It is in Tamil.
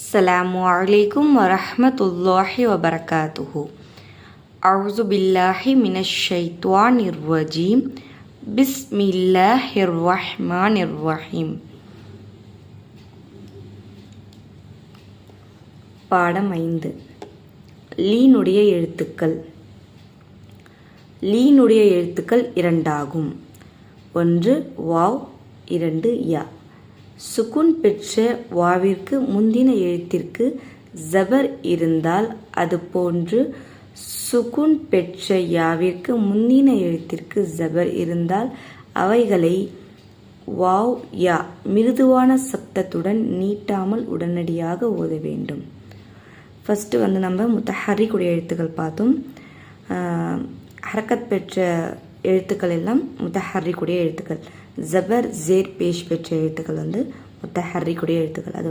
அஸ்ஸலாமு அலைக்கும் வரஹ்மத்துல்லாஹி வபரகாத்துஹு. அஊது பில்லாஹி மினஷ் ஷைத்வானிர் ரஜீம். பிஸ்மில்லாஹிர் ரஹ்மானிர் ரஹீம். பாடம் 5. லீனுடைய எழுத்துக்கள். லீனுடைய எழுத்துக்கள் 2 ஆகும். 1 வாவ், 2 யா. சுக்குன் பெற்ற வாவிற்கு முந்தின எழுத்திற்கு ஜபர் இருந்தால், அதுபோன்று சுக்குன் பெற்ற யாவிற்கு முந்தின எழுத்திற்கு ஜபர் இருந்தால் அவைகளை வாவ் யா மிருதுவான சப்தத்துடன் நீட்டாமல் உடனடியாக ஓத வேண்டும். ஃபஸ்ட்டு நம்ம முத்தஹர்ரிக்குடைய எழுத்துக்கள் பார்த்தோம். ஹரக்கத் பெற்ற எழுத்துக்கள் எல்லாம் முத்தஹர்ரிக்குடைய எழுத்துக்கள். ஜபர் ஜேர் பேஷ் பெற்ற எழுத்துக்கள் முத்தஹர்ரிக்குடைய எழுத்துக்கள். அது